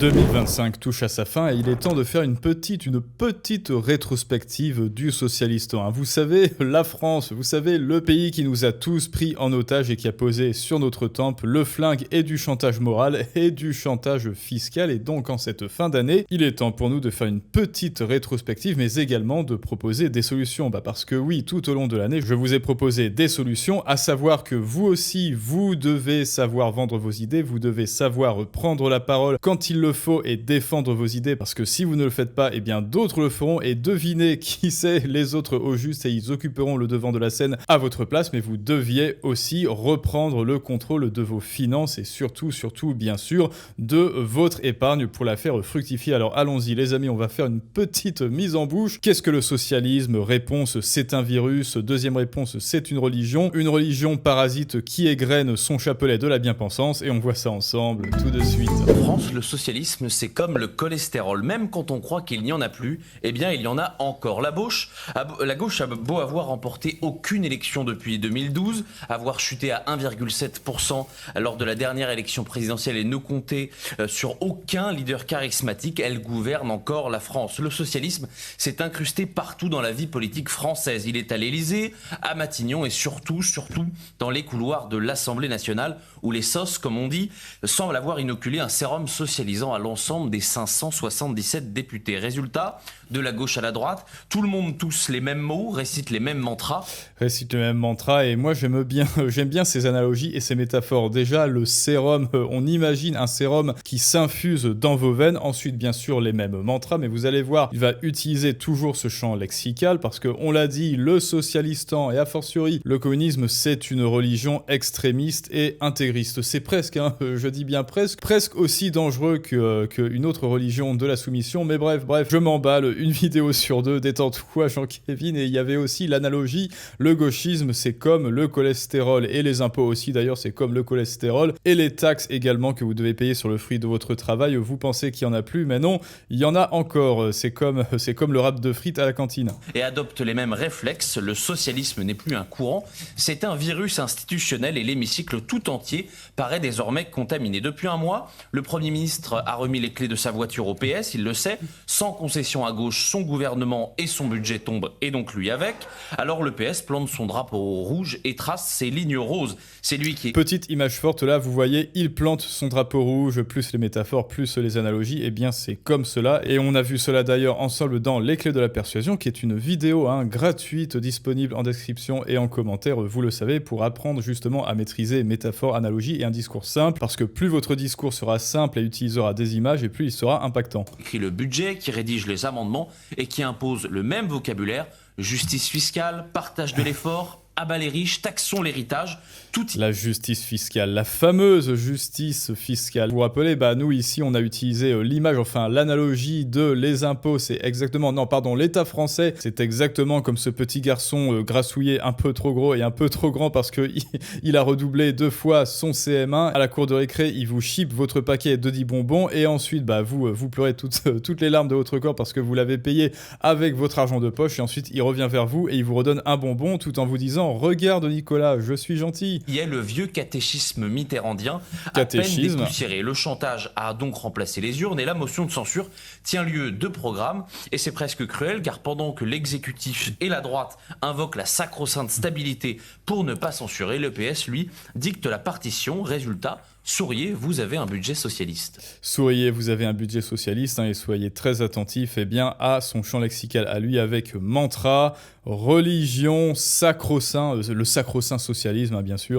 2025 touche à sa fin et il est temps de faire une petite rétrospective du socialisme. Vous savez, la France, vous savez, le pays qui nous a tous pris en otage et qui a posé sur notre tempe le flingue et du chantage moral et du chantage fiscal. Et donc, en cette fin d'année, il est temps pour nous de faire une petite rétrospective, mais également de proposer des solutions. Parce que oui, tout au long de l'année, je vous ai proposé des solutions, à savoir que vous aussi, vous devez savoir vendre vos idées, vous devez savoir prendre la parole quand il le faut et défendre vos idées, parce que si vous ne le faites pas, eh bien d'autres le feront, et devinez qui c'est, les autres au juste, et ils occuperont le devant de la scène à votre place. Mais vous deviez aussi reprendre le contrôle de vos finances et surtout, bien sûr, de votre épargne pour la faire fructifier. Alors allons-y les amis, on va faire une petite mise en bouche. Qu'est-ce que le socialisme? Réponse, c'est un virus. Deuxième réponse, c'est une religion parasite qui égrène son chapelet de la bien-pensance, et on voit ça ensemble tout de suite. En France, le socialisme, c'est comme le cholestérol. Même quand on croit qu'il n'y en a plus, eh bien, il y en a encore. La gauche a beau avoir remporté aucune élection depuis 2012, avoir chuté à 1,7% lors de la dernière élection présidentielle et ne compter sur aucun leader charismatique, elle gouverne encore la France. Le socialisme s'est incrusté partout dans la vie politique française. Il est à l'Élysée, à Matignon et surtout dans les couloirs de l'Assemblée nationale, où les sauces, comme on dit, semblent avoir inoculé un sérum socialisant à l'ensemble des 577 députés. Résultat, de la gauche à la droite, tout le monde tousse les mêmes mots, récite les mêmes mantras. Et moi j'aime bien ces analogies et ces métaphores. Déjà, le sérum, on imagine un sérum qui s'infuse dans vos veines. Ensuite, bien sûr, les mêmes mantras, mais vous allez voir, il va utiliser toujours ce champ lexical, parce qu'on l'a dit, le socialistan et a fortiori le communisme, c'est une religion extrémiste et intégriste. C'est presque, je dis bien presque aussi dangereux qu'une autre religion de la soumission. Mais bref, je m'emballe, une vidéo sur deux, détends-toi Jean-Kévin. Et il y avait aussi l'analogie, le gauchisme c'est comme le cholestérol, et les impôts aussi d'ailleurs c'est comme le cholestérol, et les taxes également que vous devez payer sur le fruit de votre travail. Vous pensez qu'il n'y en a plus, mais non, il y en a encore. C'est comme le rap de frites à la cantine. Et adopte les mêmes réflexes. Le socialisme n'est plus un courant, c'est un virus institutionnel, et l'hémicycle tout entier paraît désormais contaminé. Depuis un mois, le Premier ministre a remis les clés de sa voiture au PS, il le sait, sans concession à gauche, son gouvernement et son budget tombent, et donc lui avec. Alors le PS plante son drapeau rouge et trace ses lignes roses. C'est lui qui est... Petite image forte là, vous voyez, il plante son drapeau rouge, plus les métaphores, plus les analogies, et bien c'est comme cela. Et on a vu cela d'ailleurs ensemble dans Les Clés de la Persuasion, qui est une vidéo gratuite, disponible en description et en commentaire, vous le savez, pour apprendre justement à maîtriser métaphores, analogies et un discours simple, parce que plus votre discours sera simple et utilisera des images, et plus il sera impactant. Écrit le budget, qui rédige les amendements et qui impose le même vocabulaire: justice fiscale, partage de l'effort, abat les riches, taxons l'héritage. La justice fiscale, la fameuse justice fiscale. Vous vous rappelez, nous ici on a utilisé l'image, l'analogie de les impôts, l'État français, c'est exactement comme ce petit garçon grassouillé un peu trop gros et un peu trop grand parce que il a redoublé 2 fois son CM1. À la cour de récré, il vous chipe votre paquet de 10 bonbons et ensuite vous pleurez toutes les larmes de votre corps parce que vous l'avez payé avec votre argent de poche, et ensuite il revient vers vous et il vous redonne un bonbon tout en vous disant: regarde Nicolas, je suis gentil. Il y a le vieux catéchisme mitterrandien, à peine dépoussiéré. Le chantage a donc remplacé les urnes, et la motion de censure tient lieu de programme. Et c'est presque cruel, car pendant que l'exécutif et la droite invoquent la sacro-sainte stabilité pour ne pas censurer, le PS, lui, dicte la partition. Résultat, souriez, vous avez un budget socialiste. Souriez, vous avez un budget socialiste, et soyez très attentifs à son champ lexical à lui, avec mantra, religion, sacro-saint, le sacro-saint socialisme, bien sûr.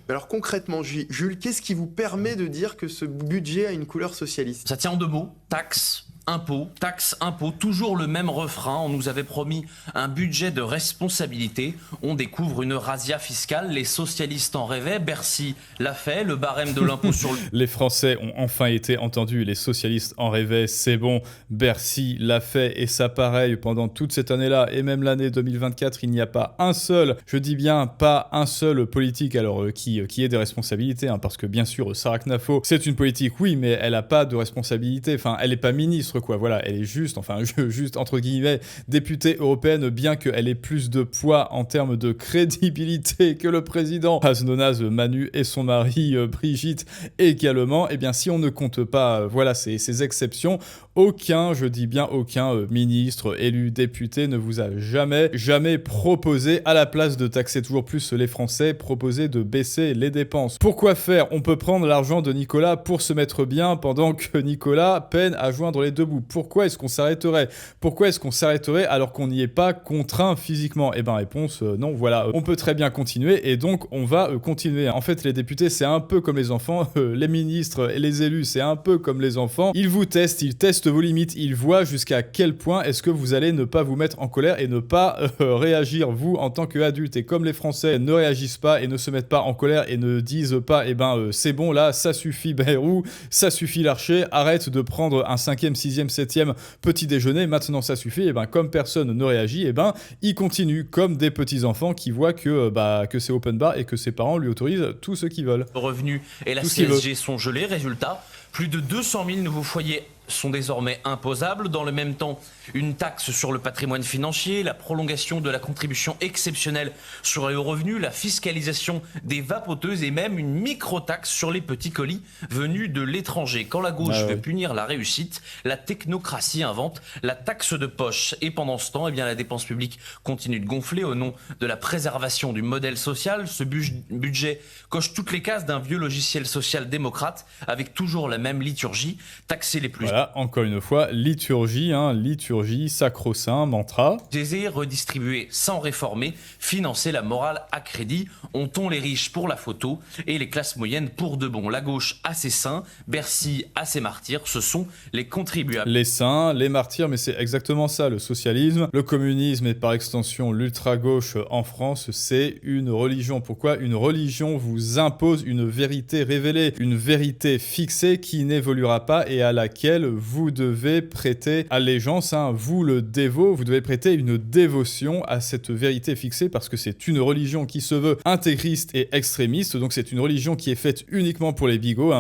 Alors concrètement, Jules, qu'est-ce qui vous permet de dire que ce budget a une couleur socialiste? Ça tient en 2 mots: taxe, impôt, taxe, impôt, toujours le même refrain. On nous avait promis un budget de responsabilité. On découvre une razzia fiscale. Les socialistes en rêvaient, Bercy l'a fait, le barème de l'impôt sur le... Les Français ont enfin été entendus, les socialistes en rêvaient, c'est bon, Bercy l'a fait, et ça pareil, pendant toute cette année-là, et même l'année 2024, il n'y a pas un seul, je dis bien pas un seul politique qui ait des responsabilités, parce que bien sûr, Sarah Knafo, c'est une politique, oui, mais elle n'a pas de responsabilité, elle n'est pas ministre, ministre, quoi. Voilà, elle est juste, enfin, juste entre guillemets, députée européenne, bien qu'elle ait plus de poids en termes de crédibilité que le président Aznonas Manu et son mari Brigitte également. Eh bien, si on ne compte pas, voilà, ces exceptions, aucun, je dis bien aucun ministre, élu, député ne vous a jamais proposé, à la place de taxer toujours plus les Français, proposé de baisser les dépenses. Pourquoi faire? On peut prendre l'argent de Nicolas pour se mettre bien pendant que Nicolas peine à joindre les deux bouts. Pourquoi est-ce qu'on s'arrêterait? Pourquoi est-ce qu'on s'arrêterait alors qu'on n'y est pas contraint physiquement? Eh ben réponse non, voilà. On peut très bien continuer et donc on va continuer. En fait, les députés, c'est un peu comme les enfants. Les ministres et les élus, c'est un peu comme les enfants. Ils vous testent, ils testent vos limites, ils voient jusqu'à quel point est-ce que vous allez ne pas vous mettre en colère et ne pas réagir, vous, en tant qu'adulte. Et comme les Français ne réagissent pas et ne se mettent pas en colère et ne disent pas, eh ben, c'est bon, là, ça suffit, Bayrou, ça suffit, Larcher, arrête de prendre un 5e, 6e, 7e petit déjeuner, maintenant ça suffit, et ben, comme personne ne réagit, et ben, ils continuent comme des petits-enfants qui voient que c'est open bar et que ses parents lui autorisent tout ce qu'ils veulent. Revenus et la CSG sont gelés, résultat, plus de 200 000 nouveaux foyers sont désormais imposables. Dans le même temps, une taxe sur le patrimoine financier, la prolongation de la contribution exceptionnelle sur les hauts revenus, la fiscalisation des vapoteuses et même une micro-taxe sur les petits colis venus de l'étranger. Quand la gauche veut punir la réussite, la technocratie invente la taxe de poche. Et pendant ce temps, eh bien, la dépense publique continue de gonfler au nom de la préservation du modèle social. Ce budget coche toutes les cases d'un vieux logiciel social-démocrate avec toujours la même liturgie, taxer les plus... Voilà, encore une fois, liturgie, liturgie, sacro-saint, mantra. Aisés, redistribuer sans réformer, financer la morale à crédit. On tond les riches pour la photo et les classes moyennes pour de bon. La gauche a ses saints, Bercy a ses martyrs, ce sont les contribuables. Les saints, les martyrs, mais c'est exactement ça, le socialisme, le communisme et par extension l'ultra-gauche en France, c'est une religion. Pourquoi? Une religion vous impose une vérité révélée, une vérité fixée qui n'évoluera pas et à laquelle vous devez prêter allégeance, vous le dévot, vous devez prêter une dévotion à cette vérité fixée parce que c'est une religion qui se veut intégriste et extrémiste, donc c'est une religion qui est faite uniquement pour les bigots,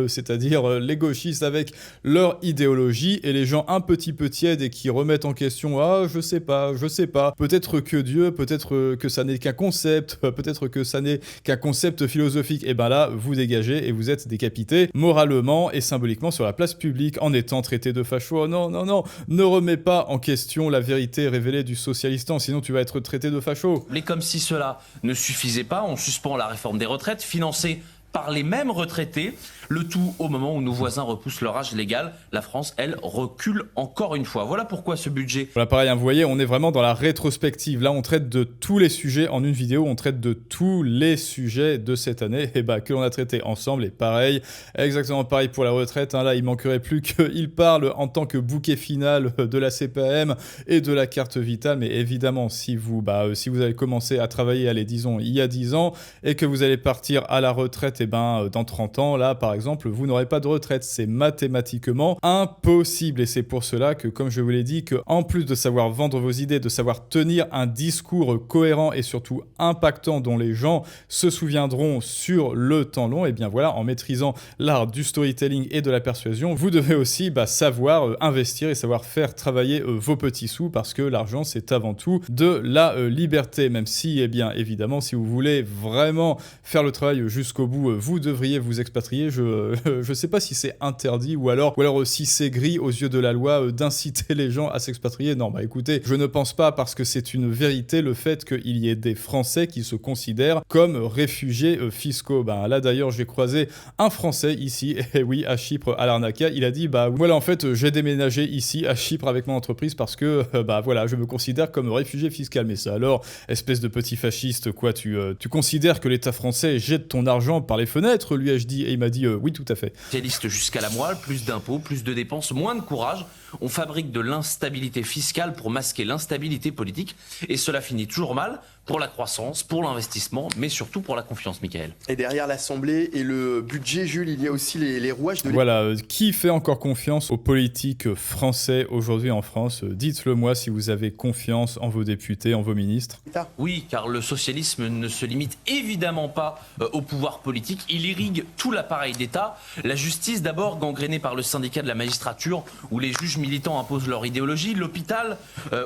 c'est-à-dire les gauchistes avec leur idéologie et les gens un petit peu tièdes et qui remettent en question je sais pas, peut-être que Dieu, peut-être que ça n'est qu'un concept, peut-être que ça n'est qu'un concept philosophique, et ben là vous dégagez et vous êtes décapité moralement et symboliquement sur la place publique en étant traité de facho. Non, ne remets pas en question la vérité révélée du socialistan, sinon tu vas être traité de facho. Mais comme si cela ne suffisait pas, on suspend la réforme des retraites, financée par les mêmes retraités, le tout au moment où nos voisins repoussent leur âge légal. La France, elle, recule encore une fois. Voilà pourquoi ce budget... Voilà, pareil, vous voyez, on est vraiment dans la rétrospective. Là, on traite de tous les sujets en une vidéo, on traite de tous les sujets de cette année que l'on a traité ensemble. Et pareil, exactement pareil pour la retraite. Là, il manquerait plus qu'il parle en tant que bouquet final de la CPAM et de la carte vitale. Mais évidemment, si vous avez commencé à travailler, disons, il y a 10 ans, et que vous allez partir à la retraite, dans 30 ans, là, par exemple, vous n'aurez pas de retraite. C'est mathématiquement impossible. Et c'est pour cela que, comme je vous l'ai dit, qu'en plus de savoir vendre vos idées, de savoir tenir un discours cohérent et surtout impactant dont les gens se souviendront sur le temps long, en maîtrisant l'art du storytelling et de la persuasion, vous devez aussi savoir investir et savoir faire travailler vos petits sous parce que l'argent, c'est avant tout de la liberté. Même si, évidemment, si vous voulez vraiment faire le travail jusqu'au bout, vous devriez vous expatrier. Je sais pas si c'est interdit ou alors si c'est gris aux yeux de la loi d'inciter les gens à s'expatrier. Non, écoutez, je ne pense pas parce que c'est une vérité le fait qu'il y ait des Français qui se considèrent comme réfugiés fiscaux. Là d'ailleurs, j'ai croisé un Français ici, et oui, à Chypre, à Larnaca. Il a dit, en fait, j'ai déménagé ici à Chypre avec mon entreprise parce que, je me considère comme réfugié fiscal. Mais ça alors, espèce de petit fasciste, quoi, tu considères que l'État français jette ton argent par les fenêtres, lui ai-je dit, et il m'a dit oui, tout à fait. Socialiste jusqu'à la moelle, plus d'impôts, plus de dépenses, moins de courage. On fabrique de l'instabilité fiscale pour masquer l'instabilité politique et cela finit toujours mal pour la croissance, pour l'investissement, mais surtout pour la confiance, Michael. Et derrière l'Assemblée et le budget, Jules, il y a aussi les rouages de l'État. Voilà, qui fait encore confiance aux politiques français aujourd'hui en France? Dites-le moi si vous avez confiance en vos députés, en vos ministres. Oui, car le socialisme ne se limite évidemment pas au pouvoir politique. Il irrigue tout l'appareil d'État. La justice d'abord, gangrénée par le syndicat de la magistrature, où les juges militants imposent leur idéologie. L'hôpital,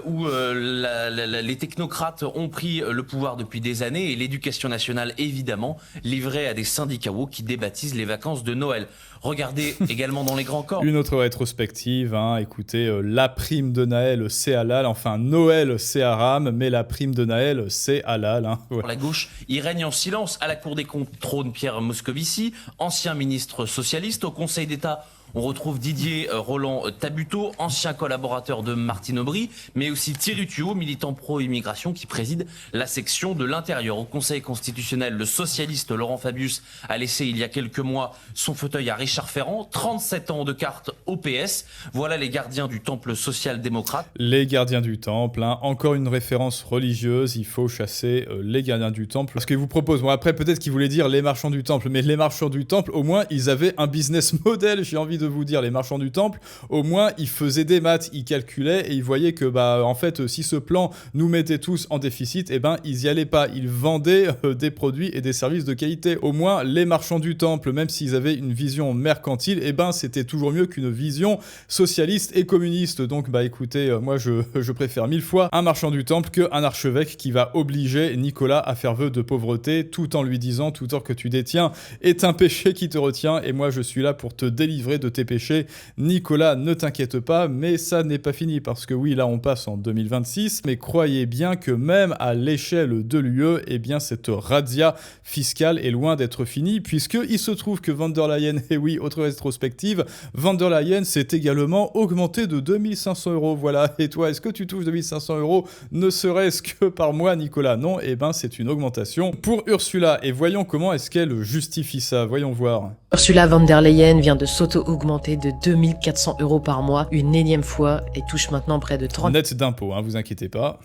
où les technocrates ont pris le pouvoir depuis des années. Et l'éducation nationale, évidemment, livrée à des syndicats qui débaptisent les vacances de Noël. Regardez également dans les grands corps. Une autre rétrospective, écoutez, la prime de Noël, c'est halal. Enfin, Noël, c'est haram, mais la prime de Noël, c'est halal. Pour la gauche, il règne en silence. À la Cour des comptes trône Pierre Moscovici, ancien ministre socialiste. Au Conseil d'État, on retrouve Didier Roland Tabuteau, ancien collaborateur de Martine Aubry, mais aussi Thierry Tuot, militant pro-immigration qui préside la section de l'intérieur. Au Conseil constitutionnel, le socialiste Laurent Fabius a laissé il y a quelques mois son fauteuil à Richard Ferrand. 37 ans de carte au PS. Voilà les gardiens du temple social-démocrate. Les gardiens du temple, encore une référence religieuse, il faut chasser les gardiens du temple. Parce qu'ils vous proposent, bon après peut-être qu'ils voulaient dire les marchands du temple, mais les marchands du temple, au moins ils avaient un business model, j'ai envie de vous dire, les marchands du temple, au moins ils faisaient des maths, ils calculaient et ils voyaient que en fait si ce plan nous mettait tous en déficit, ils y allaient pas, ils vendaient des produits et des services de qualité. Au moins les marchands du temple, même s'ils avaient une vision mercantile, c'était toujours mieux qu'une vision socialiste et communiste. Donc écoutez, moi je préfère 1000 fois un marchand du temple qu'un archevêque qui va obliger Nicolas à faire vœu de pauvreté tout en lui disant tout or que tu détiens est un péché qui te retient et moi je suis là pour te délivrer de tes péchés. Nicolas, ne t'inquiète pas, mais ça n'est pas fini parce que oui, là on passe en 2026, mais croyez bien que même à l'échelle de l'UE, cette razzia fiscale est loin d'être finie puisque il se trouve que von der Leyen, et oui, autre rétrospective, von der Leyen s'est également augmenté de 2500 €. Voilà. Et toi, est-ce que tu touches 2500 € ne serait-ce que par mois, Nicolas? Non, c'est une augmentation pour Ursula. Et voyons comment est-ce qu'elle justifie ça. Voyons voir. Ursula von der Leyen vient de s'auto-augmenter de 2400 € par mois, une énième fois, et touche maintenant près de 30 net d'impôts, vous inquiétez pas.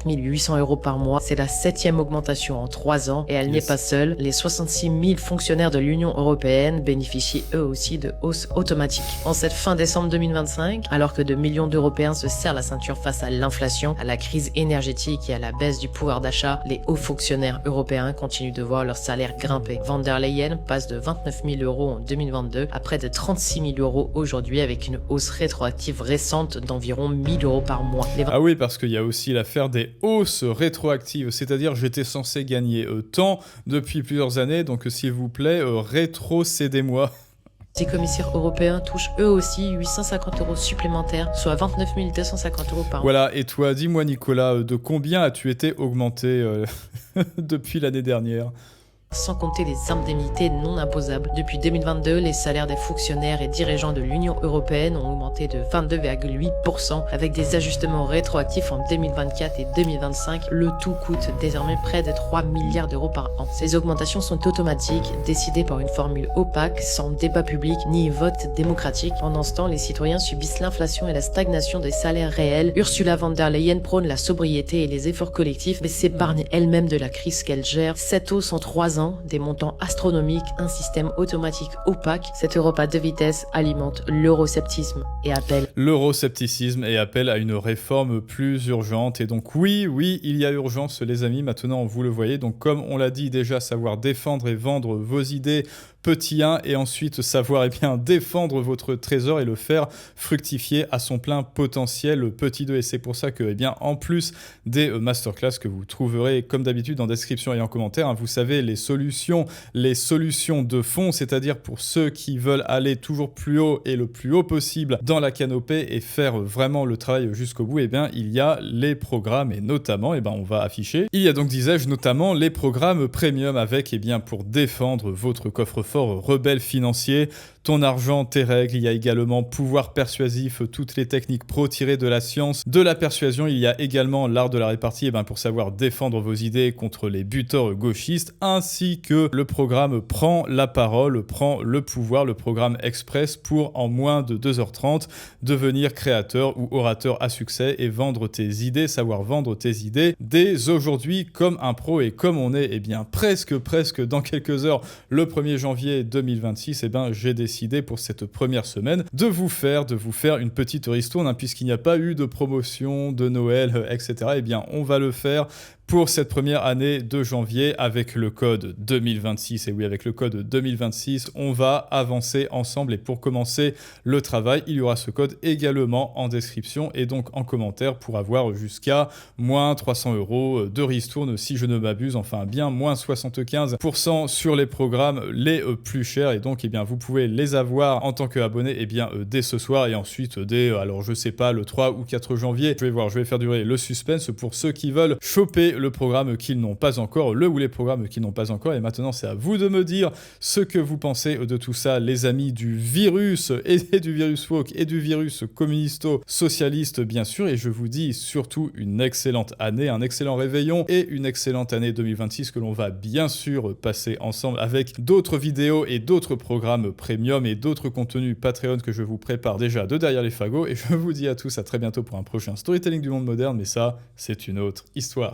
800 € par mois. C'est la 7e augmentation en 3 ans et elle n'est pas seule. Les 66 000 fonctionnaires de l'Union européenne bénéficient eux aussi de hausses automatiques. En cette fin décembre 2025, alors que de millions d'Européens se serrent la ceinture face à l'inflation, à la crise énergétique et à la baisse du pouvoir d'achat, les hauts fonctionnaires européens continuent de voir leur salaire grimper. Von der Leyen passe de 29 000 € en 2022 à près de 36 000 € aujourd'hui avec une hausse rétroactive récente d'environ 1 000 € par mois. Ah oui, parce qu'il y a aussi l'affaire des hausses rétroactives, c'est-à-dire j'étais censé gagner tant depuis plusieurs années, donc s'il vous plaît, rétrocédez-moi. Les commissaires européens touchent eux aussi 850 € supplémentaires, soit 29 250 € par mois. Voilà, et toi, dis-moi Nicolas, de combien as-tu été augmenté depuis l'année dernière ? Sans compter les indemnités non imposables. Depuis 2022, les salaires des fonctionnaires et dirigeants de l'Union européenne ont augmenté de 22,8% avec des ajustements rétroactifs en 2024 et 2025. Le tout coûte désormais près de 3 milliards € par an. Ces augmentations sont automatiques, décidées par une formule opaque, sans débat public ni vote démocratique. Pendant ce temps, les citoyens subissent l'inflation et la stagnation des salaires réels. Ursula von der Leyen prône la sobriété et les efforts collectifs, mais s'épargne elle-même de la crise qu'elle gère. Cette hausse en 3 ans, des montants astronomiques, un système automatique opaque. Cette Europe à 2 vitesses alimente l'euroscepticisme et appelle à une réforme plus urgente. Et donc oui, il y a urgence les amis, maintenant vous le voyez. Donc comme on l'a dit déjà, savoir défendre et vendre vos idées, petit 1, et ensuite savoir défendre votre trésor et le faire fructifier à son plein potentiel, petit 2. Et c'est pour ça que en plus des masterclass que vous trouverez comme d'habitude en description et en commentaire, vous savez, les solutions de fond, c'est-à-dire pour ceux qui veulent aller toujours plus haut et le plus haut possible dans la canopée et faire vraiment le travail jusqu'au bout, il y a les programmes et notamment, on va afficher, il y a donc, disais-je, notamment les programmes premium avec, pour défendre votre coffre-fort rebelle financier, ton argent, tes règles. Il y a également pouvoir persuasif, toutes les techniques pro tirées de la science, de la persuasion. Il y a également l'art de la répartie pour savoir défendre vos idées contre les buteurs gauchistes, ainsi que le programme Prends la parole, prends le pouvoir, le programme express pour en moins de 2h30 devenir créateur ou orateur à succès et vendre tes idées, savoir vendre tes idées dès aujourd'hui comme un pro. Et comme on est presque dans quelques heures le 1er janvier 2026, j'ai décidé pour cette première semaine de vous faire une petite ristourne, puisqu'il n'y a pas eu de promotion de Noël, etc. On va le faire pour cette première année de janvier avec le code 2026. Et oui, avec le code 2026, on va avancer ensemble. Et pour commencer le travail, il y aura ce code également en description et donc en commentaire pour avoir jusqu'à moins 300 € de ristourne si je ne m'abuse. Enfin, bien moins 75% sur les programmes les plus chers. Et donc, vous pouvez les avoir en tant qu'abonné dès ce soir et ensuite dès, alors je sais pas, le 3 ou 4 janvier. Je vais faire durer le suspense pour ceux qui veulent choper le programme qu'ils n'ont pas encore, le ou les programmes qu'ils n'ont pas encore. Et maintenant, c'est à vous de me dire ce que vous pensez de tout ça, les amis du virus et du virus woke et du virus communisto-socialiste, bien sûr. Et je vous dis surtout une excellente année, un excellent réveillon et une excellente année 2026 que l'on va bien sûr passer ensemble avec d'autres vidéos et d'autres programmes premium et d'autres contenus Patreon que je vous prépare déjà de derrière les fagots. Et je vous dis à tous à très bientôt pour un prochain Storytelling du monde moderne, mais ça, c'est une autre histoire.